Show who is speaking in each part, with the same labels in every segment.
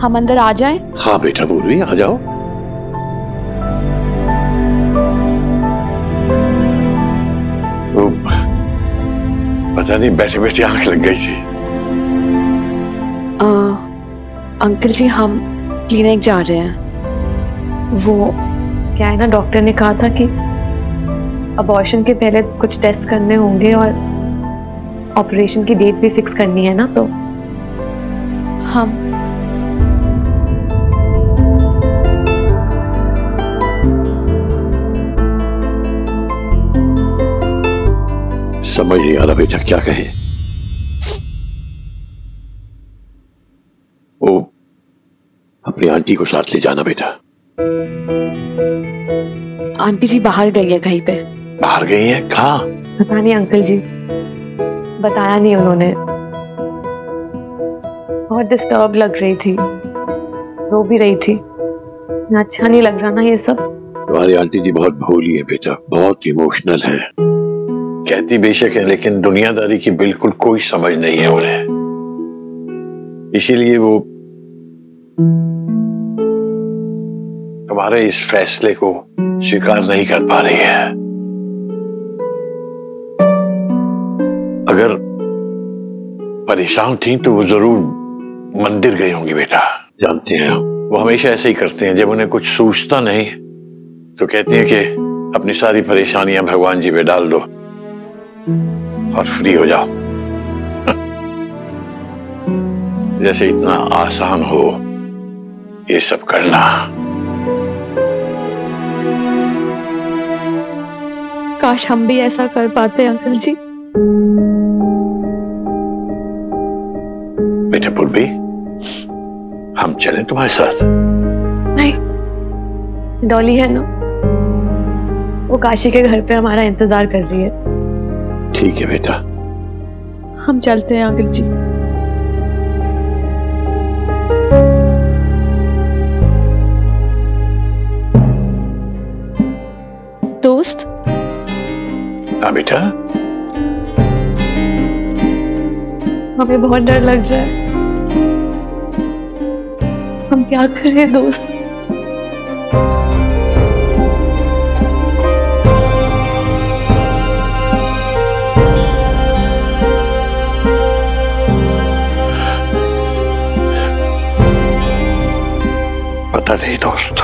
Speaker 1: हम अंदर आ जाएं?
Speaker 2: हाँ बेटा पूर्वी, आ जाओ। वो पता नहीं बैठे बैठे आंख लग गई थी।
Speaker 1: अंकल जी हम क्लिनिक जा रहे हैं। वो क्या है ना, डॉक्टर ने कहा था कि अबॉर्शन के पहले कुछ टेस्ट करने होंगे और ऑपरेशन की डेट भी फिक्स करनी है ना, तो हम
Speaker 2: समझ नहीं आ रहा बेटा क्या कहे। वो अपनी आंटी को साथ ले जाना बेटा।
Speaker 1: आंटी जी बाहर गई है कहीं पे।
Speaker 2: बाहर गई है? कहाँ?
Speaker 1: पता नहीं अंकल जी, बताया नहीं उन्होंने। बहुत डिस्टर्ब लग रही थी, रो भी रही थी। अच्छा नहीं लग रहा ना ये सब।
Speaker 2: तुम्हारी आंटी जी बहुत भोली है बेटा, बहुत इमोशनल है। कहती बेशक है लेकिन दुनियादारी की बिल्कुल कोई समझ नहीं है उन्हें, इसीलिए वो तुम्हारे इस फैसले को स्वीकार नहीं कर पा रही है। अगर परेशान थी तो वो जरूर मंदिर गई होंगी बेटा। जानते हैं वो हमेशा ऐसे ही करते हैं, जब उन्हें कुछ सूझता नहीं तो कहती हैं कि अपनी सारी परेशानियां भगवान जी पे डाल दो और फ्री हो जाओ। जैसे इतना आसान हो ये सब करना।
Speaker 1: काश हम भी ऐसा कर पाते अंकल जी।
Speaker 2: बेटा पूर्वी, हम चलें तुम्हारे साथ?
Speaker 1: नहीं, डॉली है ना, वो काशी के घर पे हमारा इंतजार कर रही है।
Speaker 2: ठीक है बेटा,
Speaker 1: हम चलते हैं अंकल जी। दोस्त।
Speaker 2: हाँ बेटा।
Speaker 1: हमें बहुत डर लग रहा है, हम क्या करें दोस्त?
Speaker 2: पता नहीं दोस्त,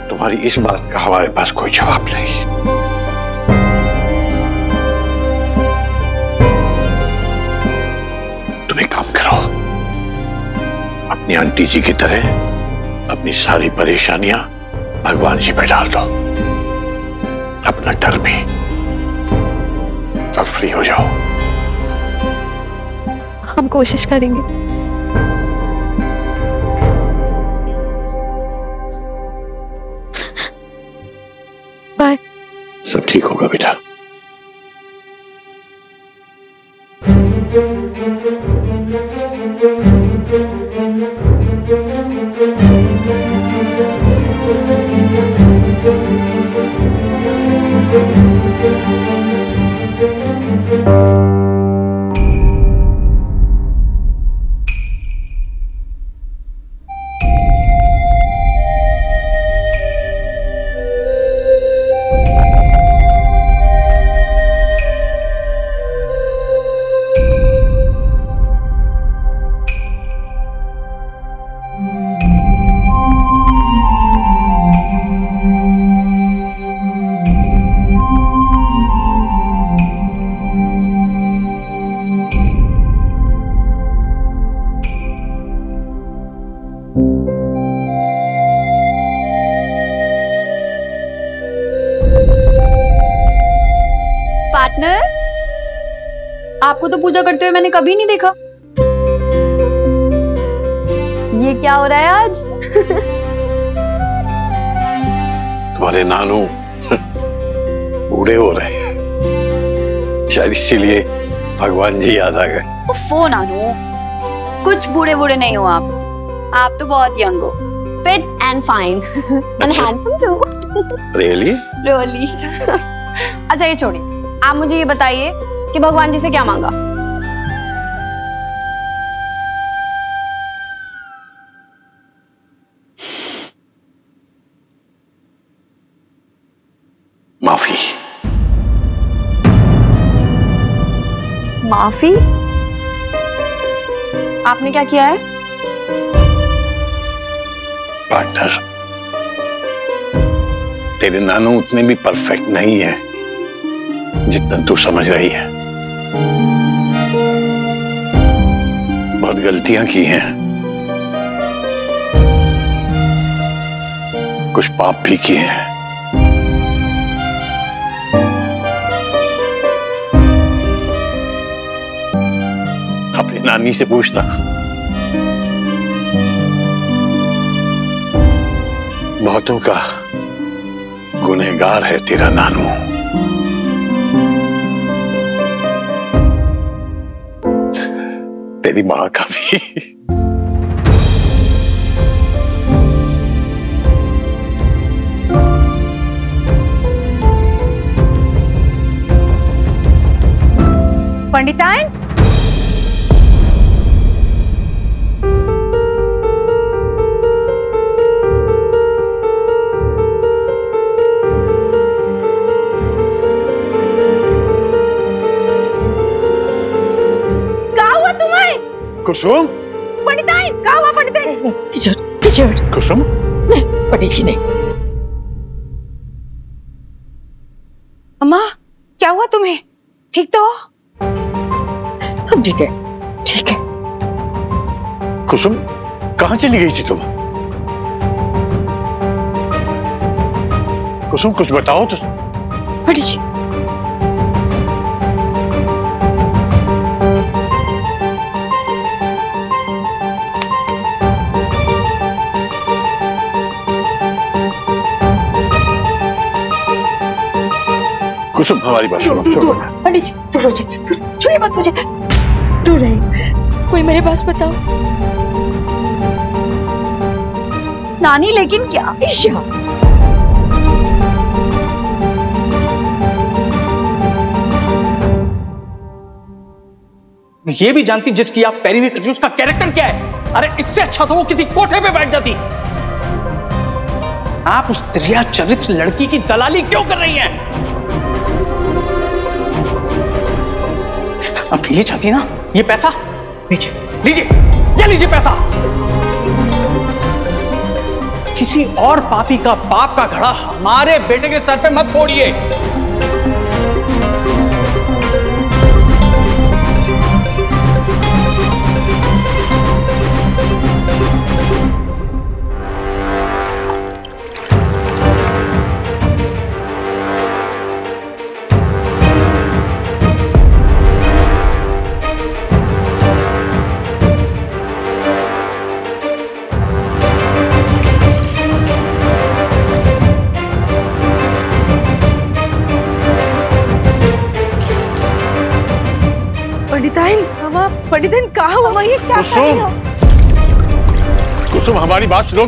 Speaker 2: तुम्हारी इस बात का हमारे पास कोई जवाब नहीं। तुम एक काम करो, अपनी आंटी जी की तरह अपनी सारी परेशानियां भगवान जी पे डाल दो, अपना डर भी, तो फ्री हो जाओ।
Speaker 1: हम कोशिश करेंगे। बाय।
Speaker 2: सब ठीक होगा बेटा।
Speaker 3: पार्टनर, आपको तो पूजा करते हुए मैंने कभी नहीं देखा। ये क्या हो रहा है आज?
Speaker 2: तुम्हारे नानू बूढ़े हो रहे हैं, शायद इसीलिए भगवान जी याद आ गए।
Speaker 3: ओफो नानू, कुछ बूढ़े बूढ़े नहीं हो आप तो बहुत यंग हो, fit and fine and handsome too.
Speaker 2: Really?
Speaker 3: अच्छा ये छोड़िए, आप मुझे ये बताइए कि भगवान जी से क्या मांगा? माफी? आपने क्या किया है?
Speaker 2: पार्टनर, तेरे नानू उतने भी परफेक्ट नहीं है जितना तू समझ रही है। बहुत गलतियां की हैं, कुछ पाप भी किए हैं। अपनी नानी से पूछना, बहुतों का गुनहगार है तेरा नानू। तेरी मां का भी।
Speaker 4: पंडिताइन,
Speaker 2: कुसुम,
Speaker 4: पंडिताइन, क्या हुआ पंडिताइन?
Speaker 2: कुसुम,
Speaker 4: पंडित जी ने। अम्मा, क्या हुआ तुम्हें? ठीक तो हो? हम ठीक है, ठीक है।
Speaker 2: कुसुम, कहां चली गई थी तुम? कुसुम, कुछ बताओ तो।
Speaker 4: पंडित जी,
Speaker 2: कुसुम, हमारी बात सुनो।
Speaker 4: पंडित जी, दूर हो जाए, छुइए मत मुझे, दूर रहे। कोई मेरे पास बताओ।
Speaker 3: नानी, लेकिन क्या?
Speaker 4: ईशा,
Speaker 5: ये भी जानती जिसकी आप पैरवी कर रही हो उसका कैरेक्टर क्या है। अरे इससे अच्छा तो वो किसी कोठे पे बैठ जाती। आप उस दरिया चरित्र लड़की की दलाली क्यों कर रही हैं? अब ये चाहती ना, ये पैसा लीजिए, लीजिए, ये लीजिए पैसा। किसी और पापी का पाप का घड़ा हमारे बेटे के सर पे मत फोड़िए।
Speaker 4: पंडिताइन, कहाँ हुआ? ये क्या कर रही हो?
Speaker 2: कुसुम, हमारी बात सुनो।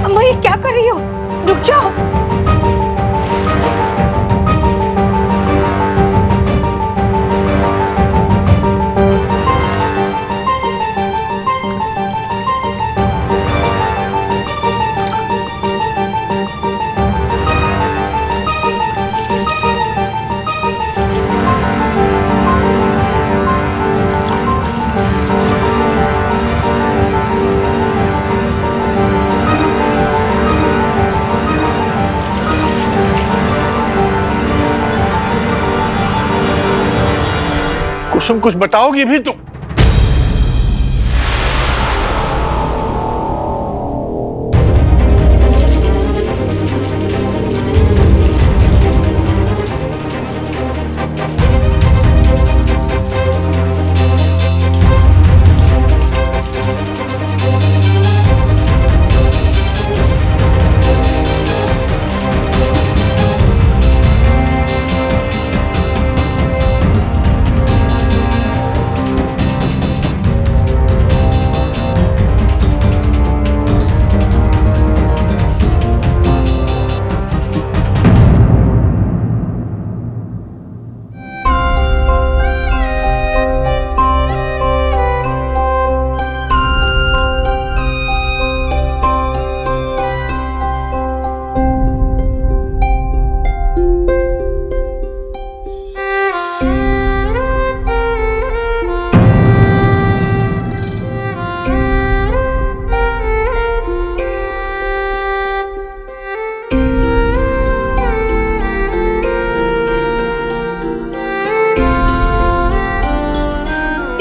Speaker 4: अम्मा, ये क्या कर रही हो? रुक जाओ।
Speaker 2: कुसुम, कुछ बताओगी भी तुम?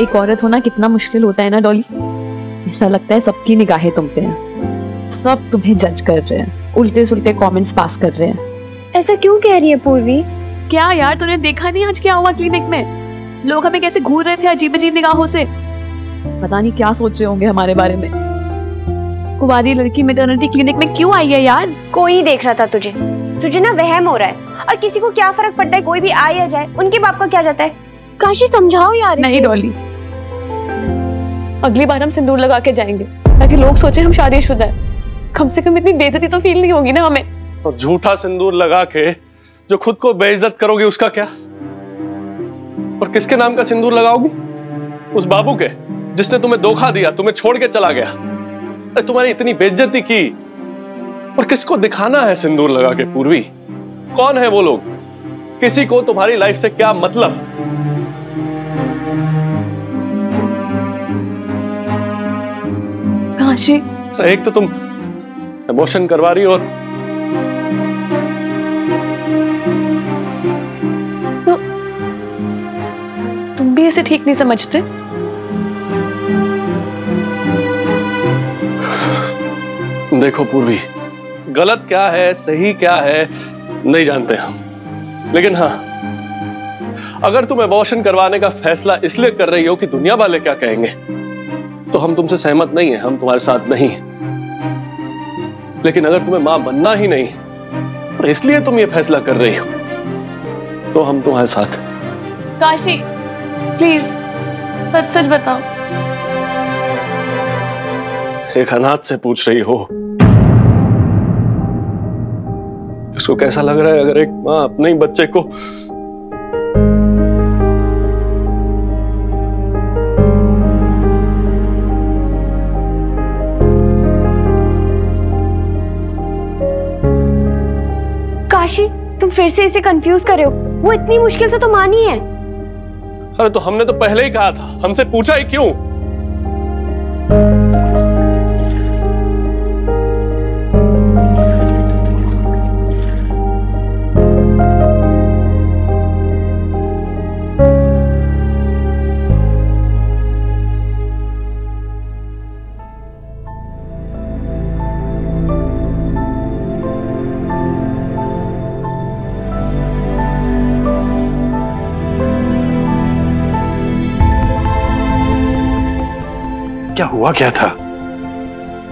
Speaker 1: एक औरत होना कितना मुश्किल होता है ना डॉली। ऐसा लगता है सबकी निगाहें तुम पे हैं, सब तुम्हें जज कर रहे हैं, उल्टे सुल्टे कमेंट्स पास कर रहे हैं।
Speaker 3: ऐसा क्यों कह रही है पूर्वी?
Speaker 1: क्या यार, तूने देखा नहीं आज क्या हुआ क्लिनिक में? लोग हमें कैसे घूर रहे थे अजीब अजीब निगाहों से। पता नहीं क्या सोच रहे होंगे हमारे बारे में। कुंवारी लड़की मैटरनिटी क्लिनिक में क्यों आई है यार?
Speaker 3: कोई नहीं देख रहा था तुझे, तुझे ना वहम हो रहा है। और किसी को क्या फर्क पड़ता है, कोई भी आए या जाए, उनके बाप का क्या जाता है। काशी समझाओ यार।
Speaker 1: नहीं डॉली, अगली बार हम सिंदूर लगा के जाएंगे ताकि लोग सोचे हम शादीशुदा है। कम से कम इतनी बेइज्जती तो फील नहीं होगी ना हमें।
Speaker 6: और झूठा सिंदूर लगा के जो खुद को बेइज्जत करोगे उसका क्या? और किसके नाम का सिंदूर लगाओगी? उस बाबू के जिसने तुम्हें धोखा दिया, तुम्हें छोड़ के चला गया। अरे तुम्हारी इतनी बेइज्जती की, और किसको दिखाना है सिंदूर लगा के? पूर्वी, कौन है वो लोग? किसी को तुम्हारी लाइफ से क्या मतलब?
Speaker 1: काशी,
Speaker 6: एक तो तुम अबॉर्शन करवा रही हो, और
Speaker 1: तो तुम भी इसे ठीक नहीं समझते?
Speaker 6: देखो पूर्वी, गलत क्या है सही क्या है नहीं जानते हम, लेकिन हाँ, अगर तुम अबॉर्शन करवाने का फैसला इसलिए कर रही हो कि दुनिया वाले क्या कहेंगे, तो हम तुमसे सहमत नहीं है, हम तुम्हारे साथ नहीं हैं। लेकिन अगर तुम्हें मां बनना ही नहीं और इसलिए तुम ये फैसला कर रही हो, तो हम तुम्हारे साथ।
Speaker 1: काशी प्लीज सच सच बताओ।
Speaker 6: एक अनाथ से पूछ रही हो, उसको कैसा लग रहा है अगर एक मां अपने ही बच्चे को
Speaker 3: काशी, तुम फिर से इसे कंफ्यूज कर रहे हो। वो इतनी मुश्किल से तो मानी है।
Speaker 6: अरे तो हमने तो पहले ही कहा था, हमसे पूछा ही क्यों?
Speaker 2: क्या हुआ क्या था?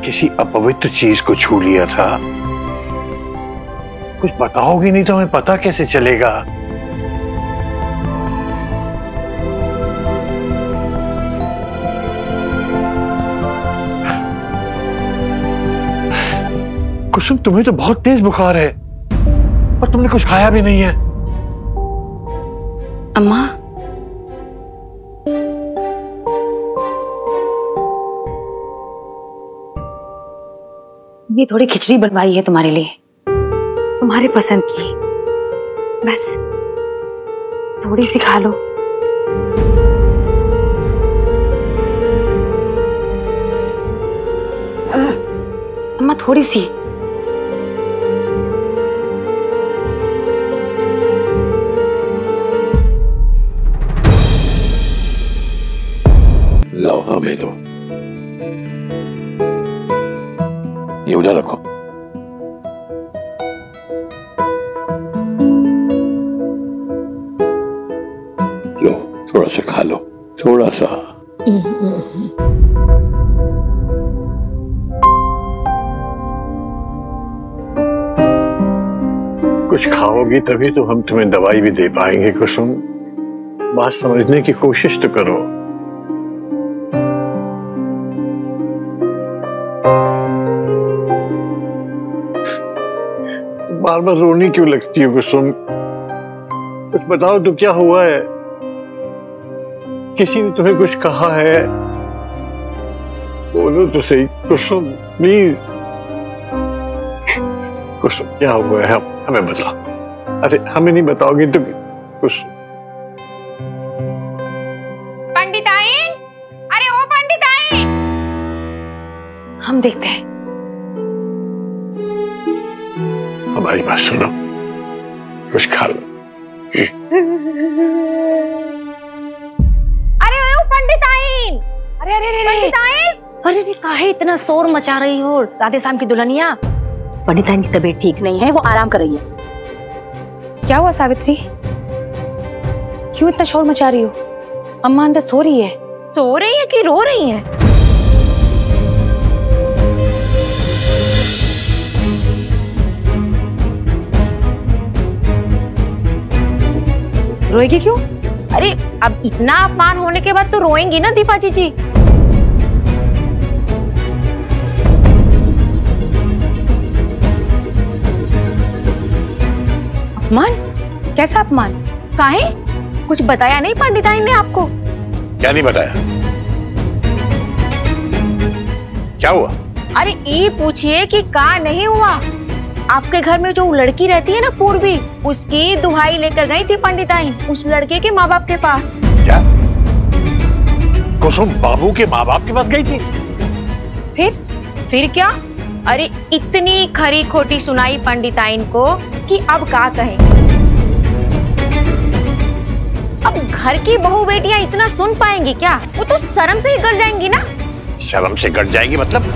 Speaker 2: किसी अपवित्र चीज को छू लिया था? कुछ बताओगी नहीं तो हमें पता कैसे चलेगा? कुसुम, तुम्हें तो बहुत तेज बुखार है और तुमने कुछ खाया भी नहीं है।
Speaker 4: अम्मा, ये थोड़ी खिचड़ी बनवाई है तुम्हारे लिए, तुम्हारे पसंद की। बस थोड़ी सी खा लो। अम्मा थोड़ी सी।
Speaker 2: लो हमें दो, ये उधर रखो। लो थोड़ा सा खा लो, थोड़ा सा। कुछ खाओगी तभी तो हम तुम्हें दवाई भी दे पाएंगे। कुसुम, बात समझने की कोशिश तो करो। बार बार रोनी क्यों लगती है कुसुम? कुछ बताओ तो, क्या हुआ है? किसी ने तुम्हें कुछ कहा है? बोलो तो सही कुसुम, प्लीज। कुसुम, क्या हुआ है? हमें बताओ। अरे हमें नहीं बताओगी तो कुसुम।
Speaker 4: पंडिताइन, अरे ओ पंडिताइन, हम देखते हैं।
Speaker 2: हमारी बात सुनो, कुछ खा लो।
Speaker 4: अरे
Speaker 3: पंडिताइन।
Speaker 4: अरे अरे अरे
Speaker 3: पंडिताइन,
Speaker 4: अरे काहे इतना शोर मचा रही हो राधे श्याम की दुल्हनिया? पंडिताइन की तबीयत ठीक नहीं है, वो आराम कर रही है। क्या हुआ सावित्री, क्यों इतना शोर मचा रही हो? अम्मा अंदर सो रही है।
Speaker 1: सो रही है कि रो रही है?
Speaker 4: रोएगी क्यों?
Speaker 1: अरे अब इतना अपमान होने के बाद तो रोएंगी ना दीपा जी।
Speaker 4: अपमान? कैसा अपमान?
Speaker 1: काहे? कुछ बताया नहीं पंडिताइन ने आपको?
Speaker 2: क्या नहीं बताया? क्या हुआ?
Speaker 1: अरे ये पूछिए कि का नहीं हुआ। आपके घर में जो लड़की रहती है ना पूर्वी, उसकी दुहाई लेकर गई थी पंडिताइन उस लड़के के माँ बाप के पास।
Speaker 2: क्या? कुसुम बाबू के माँ बाप के पास गई थी?
Speaker 1: फिर क्या? अरे इतनी खरी खोटी सुनाई पंडिताइन को कि अब क्या कहें। अब घर की बहू बेटियां इतना सुन पाएंगी क्या? वो तो शर्म से ही गड़ जाएंगी ना।
Speaker 2: शर्म से गड़ जाएगी मतलब?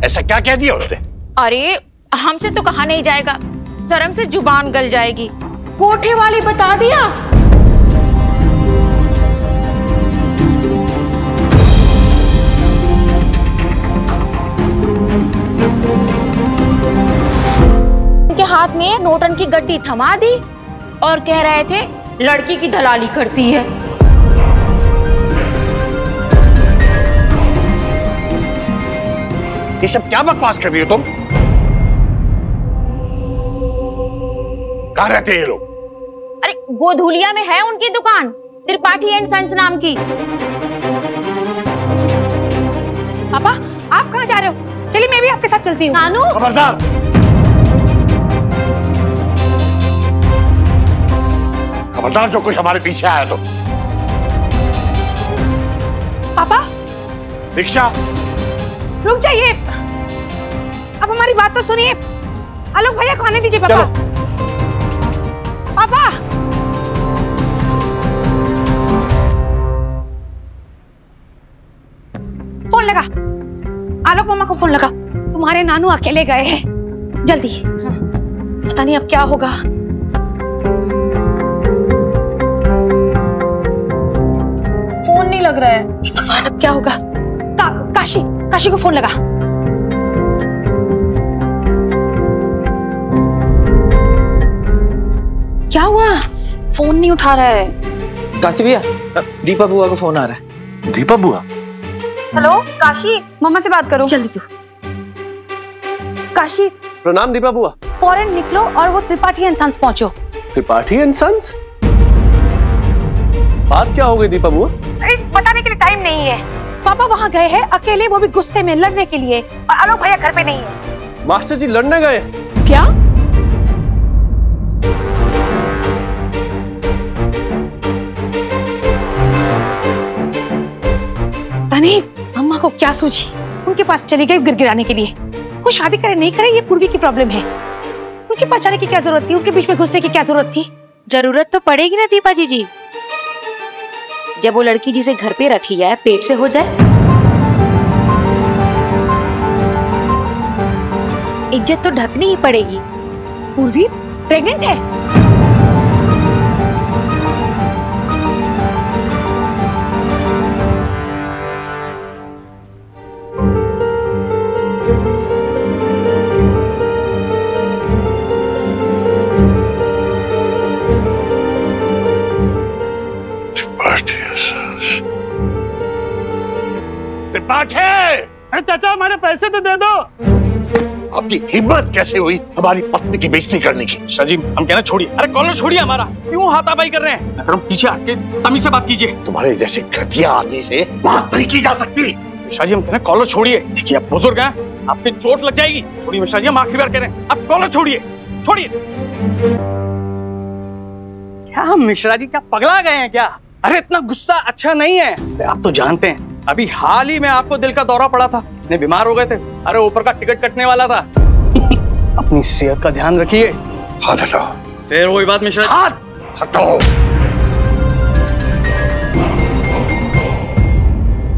Speaker 2: ऐसा क्या कह दिया उसने?
Speaker 1: अरे हमसे तो कहा नहीं जाएगा, शर्म से जुबान गल जाएगी। कोठे वाली बता दिया। उनके हाथ में नोटन की गड्डी थमा दी और कह रहे थे लड़की की दलाली करती है।
Speaker 2: ये सब क्या बकवास कर रही हो तुम? कहाँ रहते हैं ये लोग?
Speaker 1: अरे गोधुलिया में है उनकी दुकान, त्रिपाठी एंड सन्स नाम की।
Speaker 4: पापा आप कहाँ जा रहे हो? चलिए मैं भी आपके साथ चलती हूँ।
Speaker 3: नानू,
Speaker 2: खबरदार! खबरदार जो कोई हमारे पीछे आया तो।
Speaker 4: पापा
Speaker 2: रिक्शा!
Speaker 4: रुक जाइए, अब हमारी बात तो सुनिए। आलोक भैया को आने दीजिए। पापा पापा फोन लगा, आलोक मामा को फोन लगा। तुम्हारे नानू अकेले गए हैं, जल्दी। पता नहीं अब क्या होगा।
Speaker 3: फोन नहीं लग रहा है।
Speaker 4: भगवान अब क्या होगा? काशी को फोन लगा। क्या हुआ?
Speaker 3: फोन नहीं उठा रहा है।
Speaker 5: काशी भैया, दीपा बुआ का फोन आ रहा है।
Speaker 2: दीपा बुआ?
Speaker 1: हेलो काशी,
Speaker 3: मम्मा से बात करो।
Speaker 4: जल्दी तू। काशी
Speaker 6: प्रणाम दीपा बुआ।
Speaker 4: फौरन निकलो और वो त्रिपाठी एंड सन्स पहुंचो।
Speaker 6: Tripathi and sons? बात क्या हो गई दीपा बुआ?
Speaker 4: बताने के लिए टाइम नहीं है। पापा वहाँ गए हैं अकेले, वो भी गुस्से में लड़ने के लिए, और आलोक भैया घर पे नहीं है।
Speaker 6: मास्टर जी लड़ने गए?
Speaker 1: क्या?
Speaker 4: तनी मम्मा को क्या सूझी, उनके पास चली गई गिड़गिड़ाने के लिए। वो शादी करे नहीं करे ये पूर्वी की प्रॉब्लम है। उनके पास जाने की क्या जरूरत थी? उनके बीच में घुसने की क्या जरूरत थी?
Speaker 1: जरूरत तो पड़ेगी ना दीपा जी। जब वो लड़की जिसे घर पे रख लिया है पेट से हो जाए, इज्जत तो ढकनी ही पड़ेगी।
Speaker 4: पूर्वी प्रेग्नेंट है?
Speaker 5: अरे चाचा हमारे पैसे तो दे दो।
Speaker 2: आपकी हिम्मत कैसे हुई हमारी पत्नी की बेइज्जती करने की?
Speaker 5: शाह जी हम कहना छोड़िए। अरे कॉलर छोड़िए हमारा, क्यों हाथापाई कर रहे हैं? अगर पीछे हट के तमीज से बात कीजिए।
Speaker 2: तुम्हारे जैसे घटिया आदमी से बात नहीं की जा सकती।
Speaker 5: शाह जी हम कहना कॉलर छोड़िए। देखिए आप बुजुर्ग हैं, आपकी चोट लग जाएगी। छोड़िए शाह जी, हम आखिरी बार कह रहे हैं, आप कॉलर छोड़िए। क्या मिश्रा जी क्या पगला गए हैं क्या? अरे इतना गुस्सा अच्छा नहीं है। आप तो जानते हैं अभी हाल ही में आपको दिल का दौरा पड़ा था, इतने बीमार हो गए थे। अरे ऊपर का टिकट कटने वाला था। अपनी सेहत का ध्यान रखिए।
Speaker 2: हाथ हटाओ।
Speaker 5: फिर वही बात मिश्रा।
Speaker 2: हाथ हटाओ।